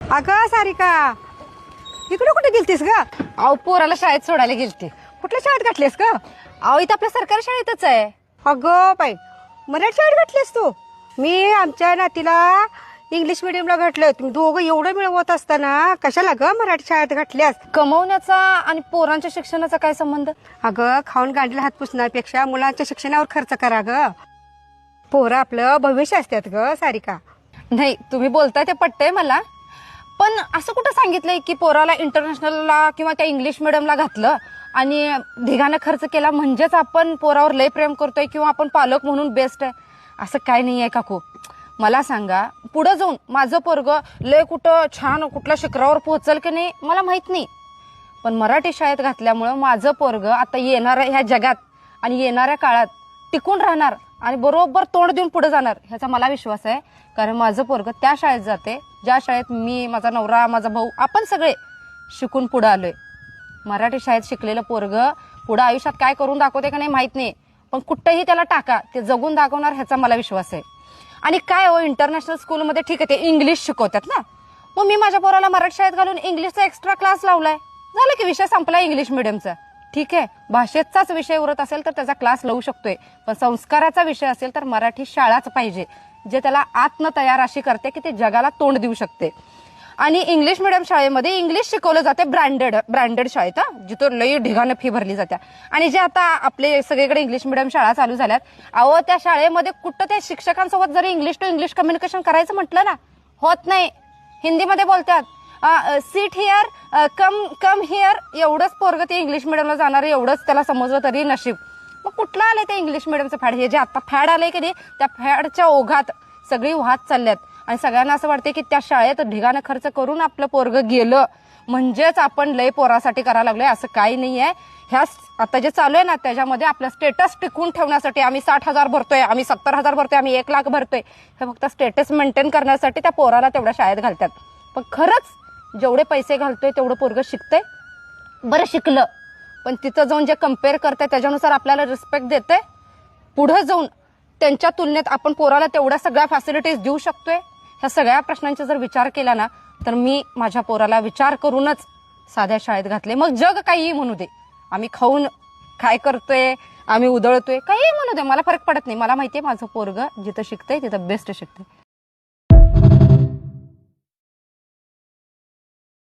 अगं सारिका, इकडे कुठे गेलतीस ग? अहो पोराला शाळेत सोडायला गेलती. कुठल्या शाळेत घातलीस ग? अहो इथं आपल्या सरकारी शाळेतच आहे. अगं बाई, मराठी शाळेत घातलीस तू? मी आमच्या नातीला इंग्लिश मिडियमला घातलं. तुम्ही दोघं एवढं मिळवत असताना कशाला ग मराठी शाळेत घातल्यास? कमवण्याचा आणि पोरांच्या शिक्षणाचा काय संबंध? अगं खाऊन गांडीला हात पुसण्यापेक्षा मुलांच्या शिक्षणावर खर्च करा ग. पोरं आपलं भविष्य असतात ग सारिका. नाही, तुम्ही बोलताय ते पटतंय मला, पण असं कुठं सांगितलंय की पोराला इंटरनॅशनलला किंवा त्या इंग्लिश मिडियमला घातलं आणि ढिगानं खर्च केला म्हणजेच आपण पोरावर लय प्रेम करतोय किंवा आपण पालक म्हणून बेस्ट आहे, असं काय नाही आहे काकू. मला सांगा, पुढे जाऊन माझं पोरग लय कुठं छान कुठल्या शिखरावर पोहोचल की नाही मला माहित नाही, पण मराठी शाळेत घातल्यामुळं माझं पोरग आता येणाऱ्या ह्या जगात आणि येणाऱ्या काळात टिकून राहणार आणि बरोबर तोंड देऊन पुढे जाणार ह्याचा मला विश्वास आहे. कारण माझं पोरग त्या शाळेत जाते ज्या शाळेत मी, माझा नवरा, माझा भाऊ, आपण सगळे शिकून पुढे आलोय. मराठी शाळेत शिकलेलं पोरग पुढे आयुष्यात काय करून दाखवते का नाही माहित नाही, पण कुठंही त्याला टाका ते जगून दाखवणार ह्याचा मला विश्वास आहे. आणि काय हो, इंटरनॅशनल स्कूलमध्ये ठीक आहे ते इंग्लिश शिकवतात ना, मग मी माझ्या पोराला मराठी शाळेत घालून इंग्लिशचा एक्स्ट्रा क्लास लावलाय. झालं की विषय संपला इंग्लिश मिडियमचा. ठीक आहे, भाषेचाच विषय उरत असेल तर त्याचा क्लास लावू शकतोय, पण संस्काराचा विषय असेल तर मराठी शाळाच पाहिजे, जे त्याला आत्म तयार अशी करते की ते जगाला तोंड देऊ शकते. आणि इंग्लिश मिडियम शाळेमध्ये इंग्लिश शिकवलं जाते ब्रँडेड शाळेत, जिथं लई ढिगानं फी भरली जाते. आणि जे आता आपले सगळीकडे इंग्लिश मिडियम शाळा चालू झाल्यात, अहो त्या शाळेमध्ये कुठं त्या शिक्षकांसोबत जरी इंग्लिश टू इंग्लिश कम्युनिकेशन करायचं म्हटलं ना, होत नाही. हिंदीमध्ये बोलतात, सीट हिअर, कम हिअर, एवढंच पोरग ते इंग्लिश मिडियमला जाणार, एवढंच त्याला समजलं तरी नशीब. मग कुठलं आलंय ते इंग्लिश मिडियमचं फॅड? हे जे आता फॅड आलंय की नाही, त्या फॅडच्या ओघात सगळी वाहत चालल्यात आणि सगळ्यांना असं वाटतं की त्या शाळेत ढिगानं खर्च करून आपलं पोरग गेलं म्हणजेच आपण लय पोरासाठी करायला लागलोय. असं काही नाहीये. ह्या आता जे चालू आहे ना, त्याच्यामध्ये आपलं स्टेटस टिकवून ठेवण्यासाठी आम्ही 60,000 भरतोय, आम्ही 70,000 भरतोय, आम्ही 1,00,000 भरतोय, हे फक्त स्टेटस मेंटेन करण्यासाठी त्या पोराला तेवढ्या शाळेत घालतात. पण खरंच जेवढे पैसे घालतोय तेवढं पोरग शिकतंय. बरं शिकलं, पण तिथं जाऊन जे कम्पेअर करते त्याच्यानुसार आपल्याला रिस्पेक्ट देते. पुढे जाऊन त्यांच्या तुलनेत आपण पोराला तेवढ्या सगळ्या फॅसिलिटीज देऊ शकतोय. ह्या सगळ्या प्रश्नांचा जर विचार केला ना, तर मी माझ्या पोराला विचार करूनच साध्या शाळेत घातले. मग जग काहीही म्हणू दे, आम्ही खाऊन काय करतोय, आम्ही उधळतोय, काहीही म्हणू दे, मला फरक पडत नाही. मला माहितीये माझं पोरग जिथं शिकतंय तिथं बेस्ट शिकतंय.